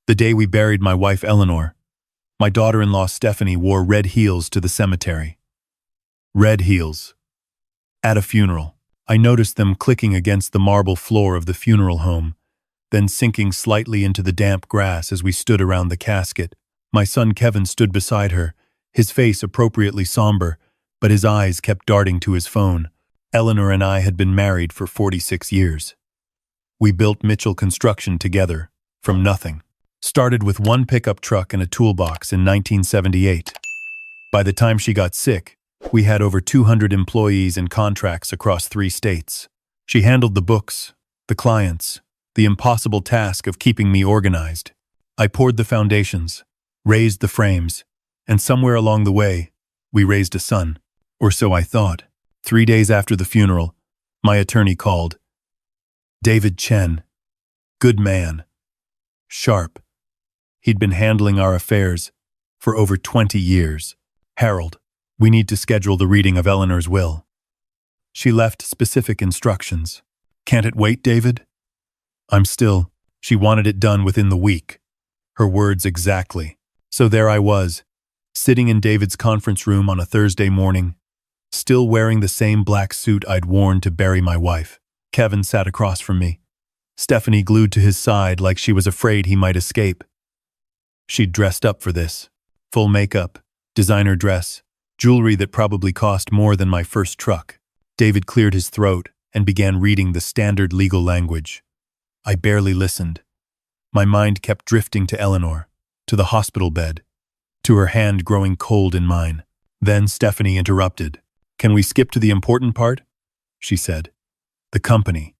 The day we buried my wife Eleanor, my daughter-in-law Stephanie wore red heels to the cemetery. Red heels. At a funeral, I noticed them clicking against the marble floor of the funeral home, then sinking slightly into the damp grass as we stood around the casket. My son Kevin stood beside her, his face appropriately somber, but his eyes kept darting to his phone. Eleanor and I had been married for 46 years. We built Mitchell Construction together, from nothing. Started with one pickup truck and a toolbox in 1978. By the time she got sick, we had over 200 employees and contracts across 3 states. She handled the books, the clients, the impossible task of keeping me organized. I poured the foundations, raised the frames, and somewhere along the way, we raised a son. Or so I thought. 3 days after the funeral, my attorney called. David Chen. Good man. Sharp. He'd been handling our affairs for over 20 years. Harold, we need to schedule the reading of Eleanor's will. She left specific instructions. Can't it wait, David? She wanted it done within the week. Her words exactly. So there I was, sitting in David's conference room on a Thursday morning, still wearing the same black suit I'd worn to bury my wife. Kevin sat across from me, Stephanie glued to his side like she was afraid he might escape. She'd dressed up for this. Full makeup, designer dress, jewelry that probably cost more than my first truck. David cleared his throat and began reading the standard legal language. I barely listened. My mind kept drifting to Eleanor, to the hospital bed, to her hand growing cold in mine. Then Stephanie interrupted. Can we skip to the important part? She said. The company,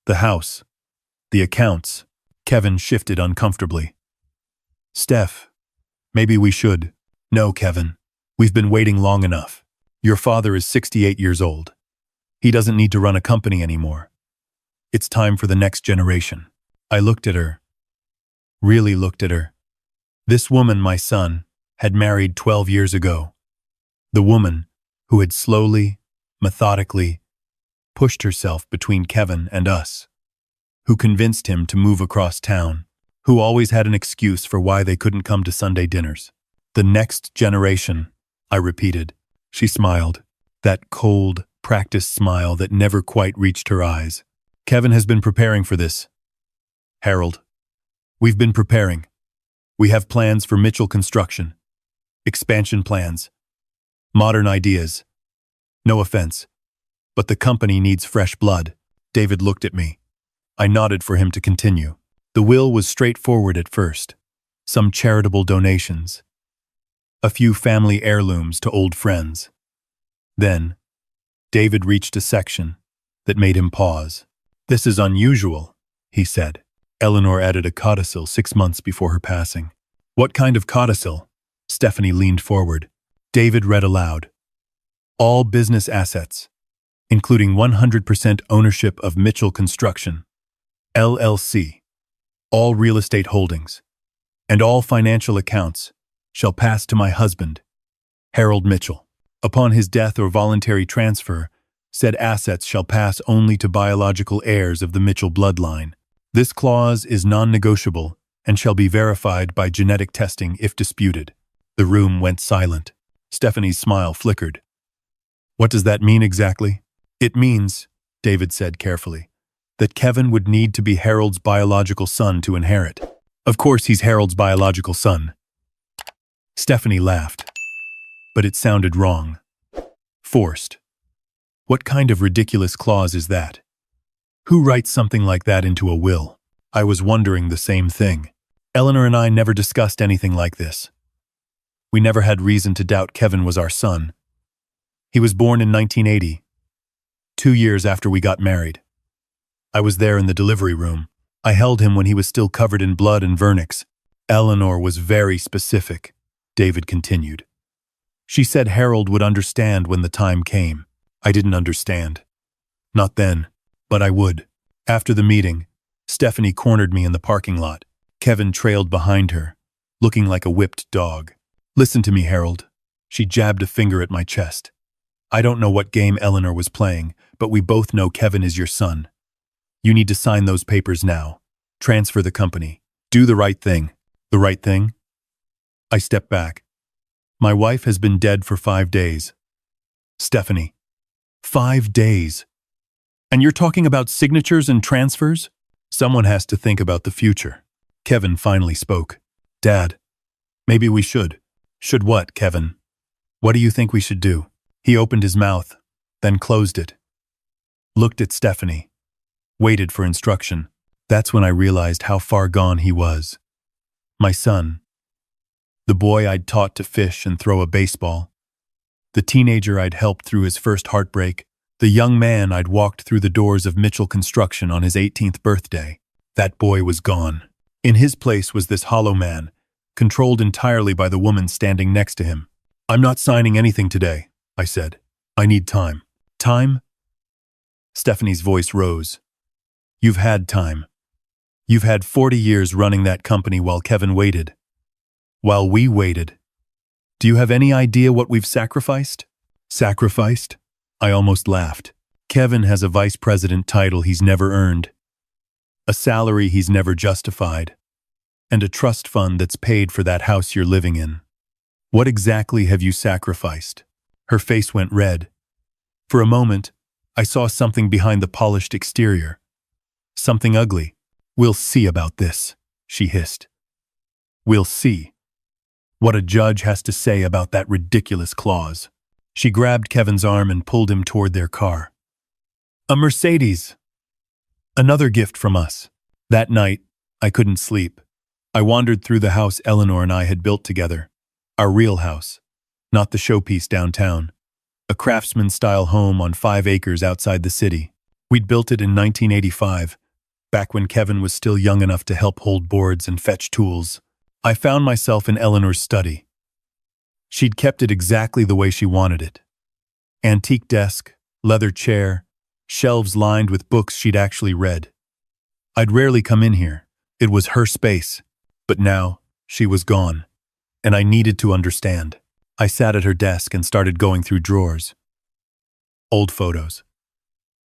the house, the accounts. Kevin shifted uncomfortably. Steph, maybe we should. No, Kevin. We've been waiting long enough. Your father is 68 years old. He doesn't need to run a company anymore. It's time for the next generation. I looked at her. Really looked at her. This woman, my son, had married 12 years ago. The woman who had slowly, methodically, pushed herself between Kevin and us, who convinced him to move across town, who always had an excuse for why they couldn't come to Sunday dinners. The next generation, I repeated. She smiled, that cold, practiced smile that never quite reached her eyes. Kevin has been preparing for this. Harold, we've been preparing. We have plans for Mitchell Construction, expansion plans, modern ideas. No offense, but the company needs fresh blood. David looked at me. I nodded for him to continue. The will was straightforward at first. Some charitable donations. A few family heirlooms to old friends. Then, David reached a section that made him pause. This is unusual, he said. Eleanor added a codicil 6 months before her passing. What kind of codicil? Stephanie leaned forward. David read aloud. All business assets, including 100% ownership of Mitchell Construction, LLC, all real estate holdings, and all financial accounts shall pass to my husband, Harold Mitchell. Upon his death or voluntary transfer, said assets shall pass only to biological heirs of the Mitchell bloodline. This clause is non-negotiable and shall be verified by genetic testing if disputed. The room went silent. Stephanie's smile flickered. What does that mean exactly? It means, David said carefully, that Kevin would need to be Harold's biological son to inherit. Of course he's Harold's biological son. Stephanie laughed, but it sounded wrong. Forced. What kind of ridiculous clause is that? Who writes something like that into a will? I was wondering the same thing. Eleanor and I never discussed anything like this. We never had reason to doubt Kevin was our son. He was born in 1980, 2 years after we got married. I was there in the delivery room. I held him when he was still covered in blood and vernix. Eleanor was very specific, David continued. She said Harold would understand when the time came. I didn't understand. Not then, but I would. After the meeting, Stephanie cornered me in the parking lot. Kevin trailed behind her, looking like a whipped dog. Listen to me, Harold. She jabbed a finger at my chest. I don't know what game Eleanor was playing, but we both know Kevin is your son. You need to sign those papers now. Transfer the company. Do the right thing. The right thing? I stepped back. My wife has been dead for 5 days. Stephanie. 5 days. And you're talking about signatures and transfers? Someone has to think about the future. Kevin finally spoke. Dad, maybe we should. Should what, Kevin? What do you think we should do? He opened his mouth, then closed it. Looked at Stephanie. Waited for instruction. That's when I realized how far gone he was. My son. The boy I'd taught to fish and throw a baseball. The teenager I'd helped through his first heartbreak. The young man I'd walked through the doors of Mitchell Construction on his 18th birthday. That boy was gone. In his place was this hollow man, controlled entirely by the woman standing next to him. I'm not signing anything today, I said. I need time. Time? Stephanie's voice rose. You've had time. You've had 40 years running that company while Kevin waited. While we waited. Do you have any idea what we've sacrificed? Sacrificed? I almost laughed. Kevin has a vice president title he's never earned, a salary he's never justified, and a trust fund that's paid for that house you're living in. What exactly have you sacrificed? Her face went red. For a moment, I saw something behind the polished exterior. Something ugly. We'll see about this, she hissed. We'll see. What a judge has to say about that ridiculous clause. She grabbed Kevin's arm and pulled him toward their car. A Mercedes. Another gift from us. That night, I couldn't sleep. I wandered through the house Eleanor and I had built together. Our real house, not the showpiece downtown. A craftsman-style home on 5 acres outside the city. We'd built it in 1985, back when Kevin was still young enough to help hold boards and fetch tools. I found myself in Eleanor's study. She'd kept it exactly the way she wanted it. Antique desk, leather chair, shelves lined with books she'd actually read. I'd rarely come in here. It was her space. But now, she was gone. And I needed to understand. I sat at her desk and started going through drawers. Old photos.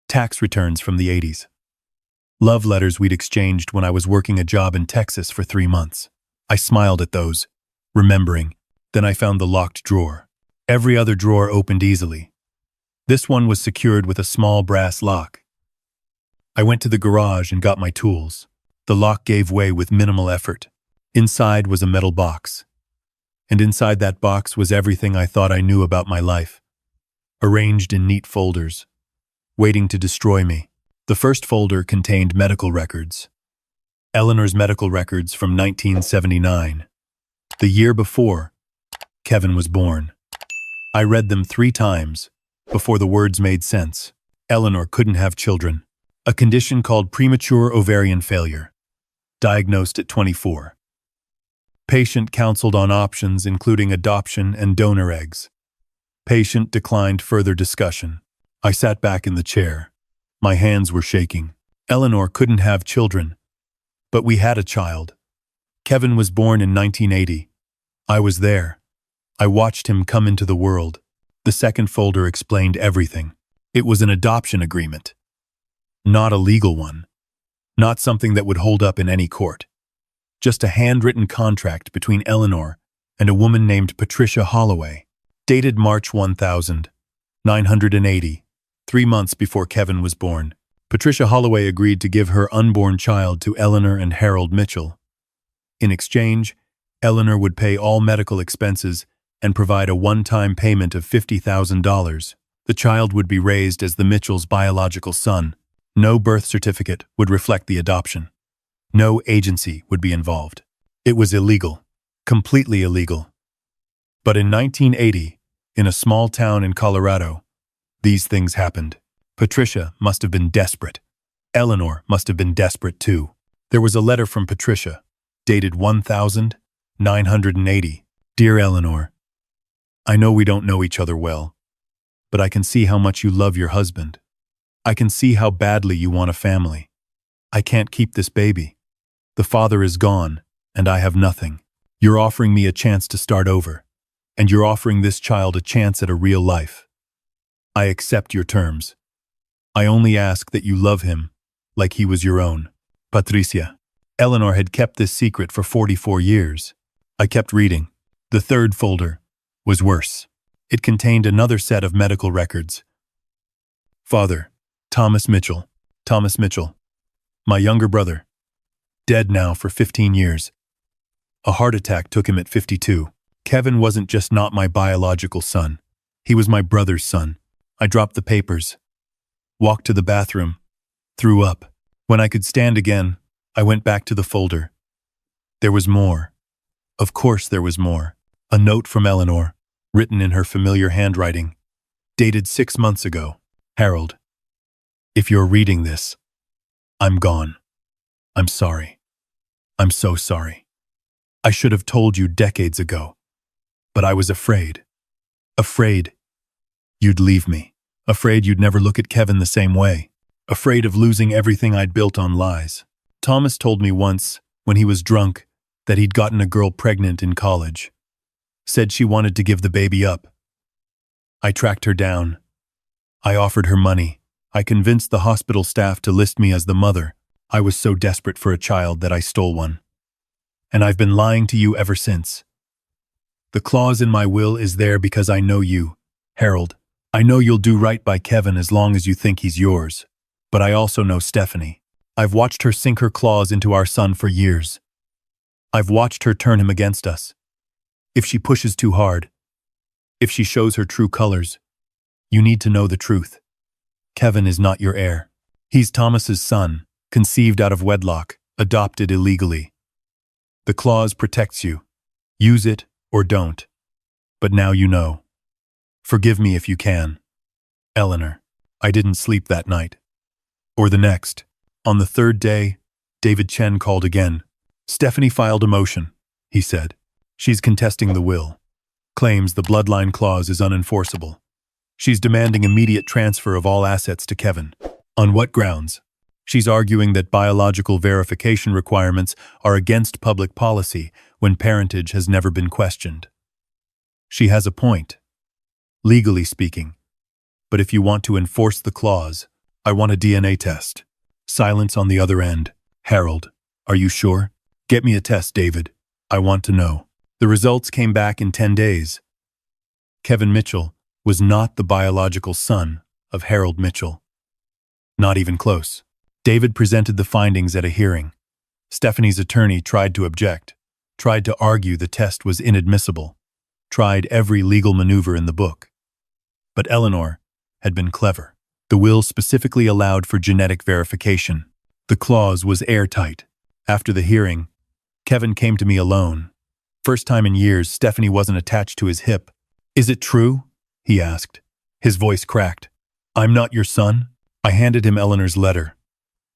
Tax returns from the 80s. Love letters we'd exchanged when I was working a job in Texas for 3 months. I smiled at those, remembering. Then I found the locked drawer. Every other drawer opened easily. This one was secured with a small brass lock. I went to the garage and got my tools. The lock gave way with minimal effort. Inside was a metal box. And inside that box was everything I thought I knew about my life, arranged in neat folders, waiting to destroy me. The first folder contained medical records. Eleanor's medical records from 1979. The year before, Kevin was born. I read them 3 times before the words made sense. Eleanor couldn't have children. A condition called premature ovarian failure. Diagnosed at 24. Patient counseled on options including adoption and donor eggs. Patient declined further discussion. I sat back in the chair. My hands were shaking. Eleanor couldn't have children. But we had a child. Kevin was born in 1980. I was there. I watched him come into the world. The second folder explained everything. It was an adoption agreement. Not a legal one. Not something that would hold up in any court. Just a handwritten contract between Eleanor and a woman named Patricia Holloway, dated March 1980, 3 months before Kevin was born. Patricia Holloway agreed to give her unborn child to Eleanor and Harold Mitchell. In exchange, Eleanor would pay all medical expenses and provide a one-time payment of $50,000. The child would be raised as the Mitchells' biological son. No birth certificate would reflect the adoption. No agency would be involved. It was illegal. Completely illegal. But in 1980, in a small town in Colorado, these things happened. Patricia must have been desperate. Eleanor must have been desperate too. There was a letter from Patricia, dated 1980. Dear Eleanor, I know we don't know each other well, but I can see how much you love your husband. I can see how badly you want a family. I can't keep this baby. The father is gone, and I have nothing. You're offering me a chance to start over, and you're offering this child a chance at a real life. I accept your terms. I only ask that you love him like he was your own. Patricia. Eleanor had kept this secret for 44 years. I kept reading. The third folder was worse. It contained another set of medical records. Father, Thomas Mitchell. Thomas Mitchell. My younger brother. Dead now for 15 years. A heart attack took him at 52. Kevin wasn't just not my biological son. He was my brother's son. I dropped the papers. Walked to the bathroom. Threw up. When I could stand again, I went back to the folder. There was more. Of course there was more. A note from Eleanor, written in her familiar handwriting, dated 6 months ago. Harold, if you're reading this, I'm gone. I'm sorry. I'm so sorry. I should have told you decades ago. But I was afraid. Afraid you'd leave me. Afraid you'd never look at Kevin the same way. Afraid of losing everything I'd built on lies. Thomas told me once, when he was drunk, that he'd gotten a girl pregnant in college. Said she wanted to give the baby up. I tracked her down. I offered her money. I convinced the hospital staff to list me as the mother. I was so desperate for a child that I stole one. And I've been lying to you ever since. The clause in my will is there because I know you, Harold. I know you'll do right by Kevin as long as you think he's yours. But I also know Stephanie. I've watched her sink her claws into our son for years. I've watched her turn him against us. If she pushes too hard, if she shows her true colors, you need to know the truth. Kevin is not your heir. He's Thomas's son, conceived out of wedlock, adopted illegally. The clause protects you. Use it or don't. But now you know. Forgive me if you can. Eleanor. I didn't sleep that night. Or the next. On the third day, David Chen called again. Stephanie filed a motion, he said. She's contesting the will. Claims the bloodline clause is unenforceable. She's demanding immediate transfer of all assets to Kevin. On what grounds? She's arguing that biological verification requirements are against public policy when parentage has never been questioned. She has a point, legally speaking. But if you want to enforce the clause, I want a DNA test. Silence on the other end. Harold, are you sure? Get me a test, David. I want to know. The results came back in 10 days. Kevin Mitchell was not the biological son of Harold Mitchell. Not even close. David presented the findings at a hearing. Stephanie's attorney tried to object, tried to argue the test was inadmissible, tried every legal maneuver in the book. But Eleanor had been clever. The will specifically allowed for genetic verification. The clause was airtight. After the hearing, Kevin came to me alone. First time in years, Stephanie wasn't attached to his hip. Is it true? He asked. His voice cracked. I'm not your son? I handed him Eleanor's letter.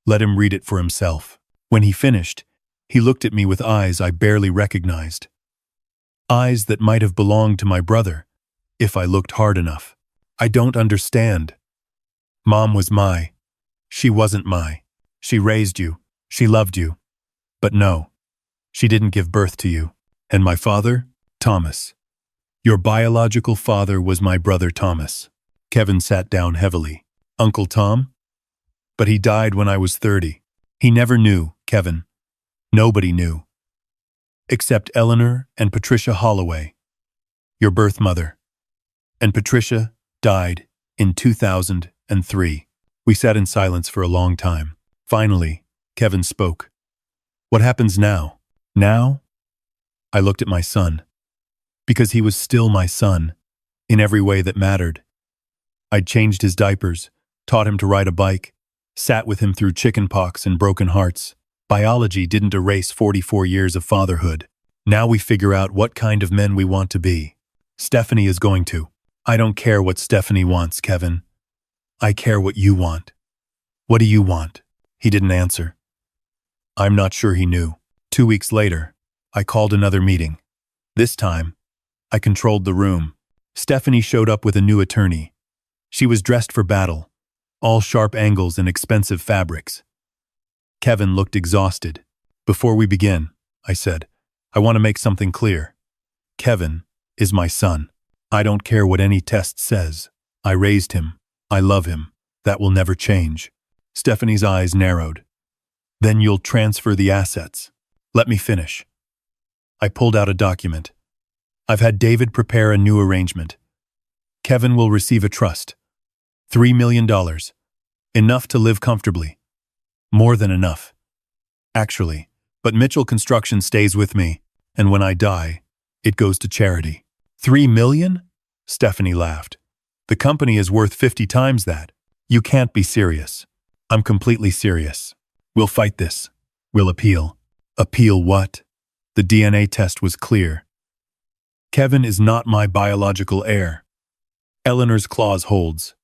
Let him read it for himself. When he finished, he looked at me with eyes I barely recognized. Eyes that might have belonged to my brother, if I looked hard enough. I don't understand. Mom was my. She wasn't my. She raised you. She loved you. But no, she didn't give birth to you. And my father? Thomas. Your biological father was my brother Thomas. Kevin sat down heavily. Uncle Tom? But he died when I was 30. He never knew, Kevin. Nobody knew. Except Eleanor and Patricia Holloway, your birth mother. And Patricia died in 2003. We sat in silence for a long time. Finally, Kevin spoke. What happens now? Now? I looked at my son. Because he was still my son, in every way that mattered. I'd changed his diapers, taught him to ride a bike, sat with him through chickenpox and broken hearts. Biology didn't erase 44 years of fatherhood. Now we figure out what kind of men we want to be. Stephanie is going to. I don't care what Stephanie wants, Kevin. I care what you want. What do you want? He didn't answer. I'm not sure he knew. 2 weeks later, I called another meeting. This time, I controlled the room. Stephanie showed up with a new attorney. She was dressed for battle, all sharp angles and expensive fabrics. Kevin looked exhausted. Before we begin, I said, I want to make something clear. Kevin is my son. I don't care what any test says. I raised him. I love him. That will never change. Stephanie's eyes narrowed. Then you'll transfer the assets. Let me finish. I pulled out a document. I've had David prepare a new arrangement. Kevin will receive a trust. $3 million. Enough to live comfortably. More than enough. Actually, but Mitchell Construction stays with me, and when I die, it goes to charity. $3 million? Stephanie laughed. The company is worth 50 times that. You can't be serious. I'm completely serious. We'll fight this. We'll appeal. Appeal what? The DNA test was clear. Kevin is not my biological heir. Eleanor's clause holds.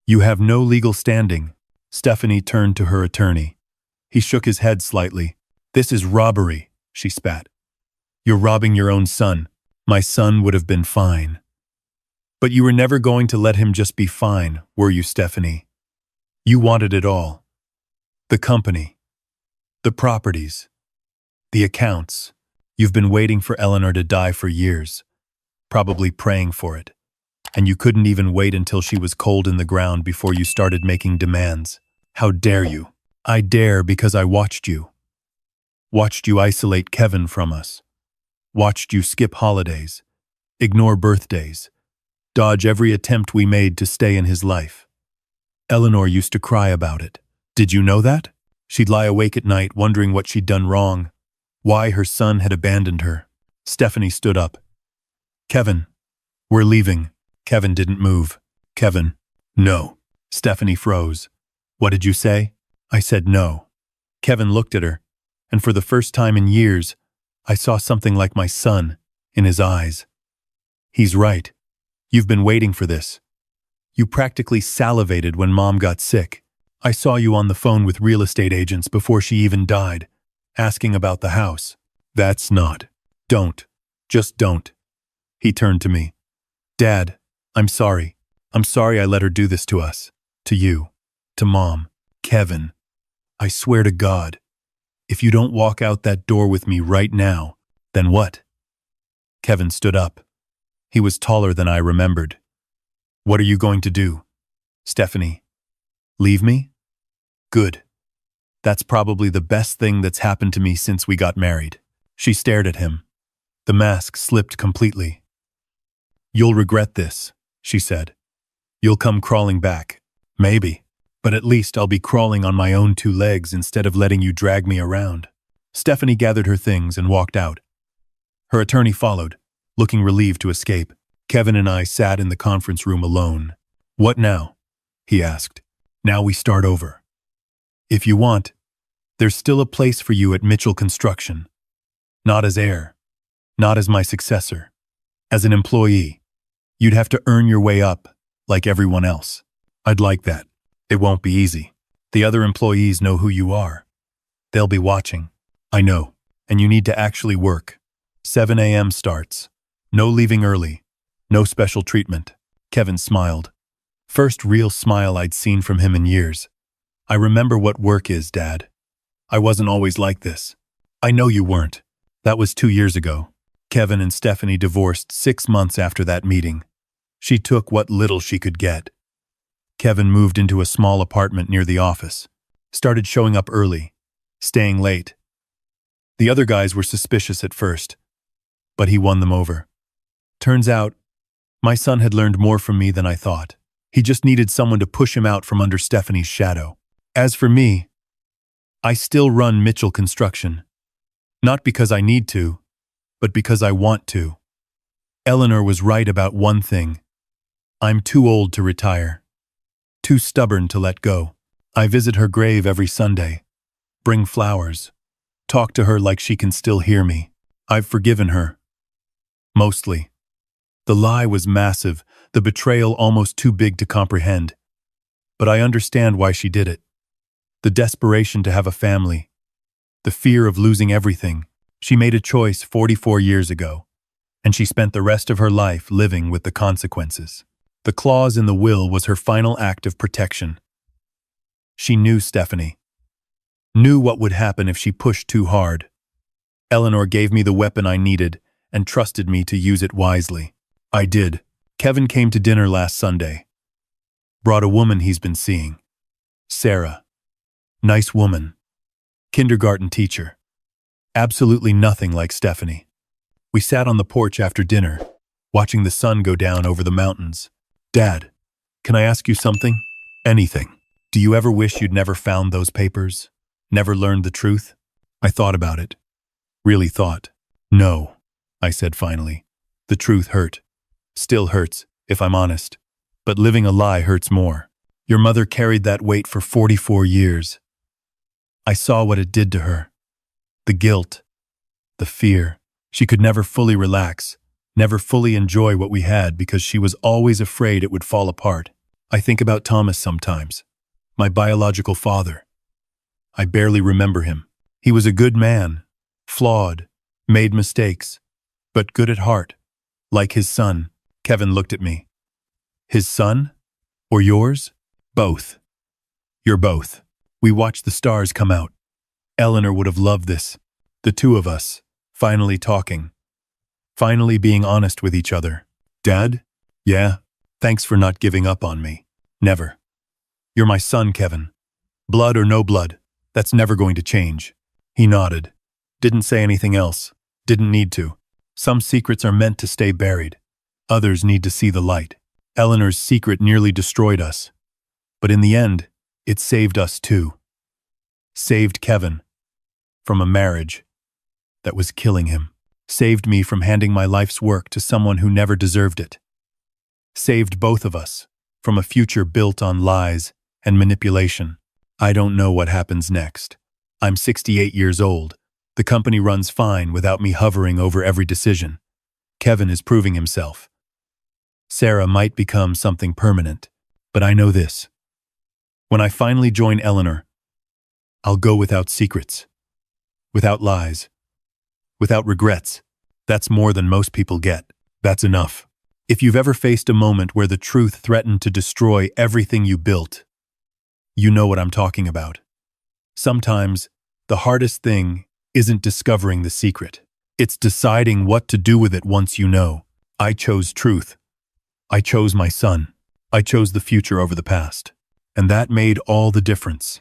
You have no legal standing. Stephanie turned to her attorney. He shook his head slightly. This is robbery, she spat. You're robbing your own son. My son would have been fine. But you were never going to let him just be fine, were you, Stephanie? You wanted it all. The company. The properties. The accounts. You've been waiting for Eleanor to die for years. Probably praying for it. And you couldn't even wait until she was cold in the ground before you started making demands. How dare you? I dare because I watched you. Watched you isolate Kevin from us. Watched you skip holidays. Ignore birthdays. Dodge every attempt we made to stay in his life. Eleanor used to cry about it. Did you know that? She'd lie awake at night wondering what she'd done wrong. Why her son had abandoned her. Stephanie stood up. Kevin, we're leaving. Kevin didn't move. Kevin, no. Stephanie froze. What did you say? I said no. Kevin looked at her, and for the first time in years, I saw something like my son in his eyes. He's right. You've been waiting for this. You practically salivated when Mom got sick. I saw you on the phone with real estate agents before she even died, asking about the house. That's not. Don't. Just don't. He turned to me. Dad, I'm sorry. I'm sorry I let her do this to us. To you. To Mom. Kevin. I swear to God. If you don't walk out that door with me right now, then what? Kevin stood up. He was taller than I remembered. What are you going to do? Stephanie. Leave me? Good. That's probably the best thing that's happened to me since we got married. She stared at him. The mask slipped completely. You'll regret this, she said. You'll come crawling back. Maybe. But at least I'll be crawling on my own two legs instead of letting you drag me around. Stephanie gathered her things and walked out. Her attorney followed, looking relieved to escape. Kevin and I sat in the conference room alone. What now? He asked. Now we start over. If you want, there's still a place for you at Mitchell Construction. Not as heir. Not as my successor. As an employee. You'd have to earn your way up, like everyone else. I'd like that. It won't be easy. The other employees know who you are. They'll be watching. I know. And you need to actually work. 7 a.m. starts. No leaving early. No special treatment. Kevin smiled. First real smile I'd seen from him in years. I remember what work is, Dad. I wasn't always like this. I know you weren't. That was 2 years ago. Kevin and Stephanie divorced 6 months after that meeting. She took what little she could get. Kevin moved into a small apartment near the office. Started showing up early. Staying late. The other guys were suspicious at first. But he won them over. Turns out, my son had learned more from me than I thought. He just needed someone to push him out from under Stephanie's shadow. As for me, I still run Mitchell Construction. Not because I need to, but because I want to. Eleanor was right about one thing. I'm too old to retire. Too stubborn to let go. I visit her grave every Sunday. Bring flowers. Talk to her like she can still hear me. I've forgiven her. Mostly. The lie was massive, the betrayal almost too big to comprehend. But I understand why she did it. The desperation to have a family. The fear of losing everything. She made a choice 44 years ago, and she spent the rest of her life living with the consequences. The clause in the will was her final act of protection. She knew Stephanie. Knew what would happen if she pushed too hard. Eleanor gave me the weapon I needed and trusted me to use it wisely. I did. Kevin came to dinner last Sunday. Brought a woman he's been seeing. Sarah. Nice woman. Kindergarten teacher. Absolutely nothing like Stephanie. We sat on the porch after dinner, watching the sun go down over the mountains. Dad, can I ask you something? Anything. Do you ever wish you'd never found those papers? Never learned the truth? I thought about it. Really thought. No, I said finally. The truth hurt. Still hurts, if I'm honest. But living a lie hurts more. Your mother carried that weight for 44 years. I saw what it did to her. The guilt, the fear. She could never fully relax, never fully enjoy what we had because she was always afraid it would fall apart. I think about Thomas sometimes, my biological father. I barely remember him. He was a good man, flawed, made mistakes, but good at heart, like his son. Kevin looked at me. His son? Or yours? Both. You're both. We watched the stars come out. Eleanor would have loved this. The two of us, finally talking. Finally being honest with each other. Dad? Yeah? Thanks for not giving up on me. Never. You're my son, Kevin. Blood or no blood, that's never going to change. He nodded. Didn't say anything else. Didn't need to. Some secrets are meant to stay buried. Others need to see the light. Eleanor's secret nearly destroyed us. But in the end, it saved us too. Saved Kevin from a marriage that was killing him. Saved me from handing my life's work to someone who never deserved it. Saved both of us from a future built on lies and manipulation. I don't know what happens next. I'm 68 years old. The company runs fine without me hovering over every decision. Kevin is proving himself. Sarah might become something permanent, but I know this. When I finally join Eleanor, I'll go without secrets, without lies, without regrets. That's more than most people get. That's enough. If you've ever faced a moment where the truth threatened to destroy everything you built, you know what I'm talking about. Sometimes, the hardest thing isn't discovering the secret. It's deciding what to do with it once you know. I chose truth. I chose my son. I chose the future over the past. And that made all the difference.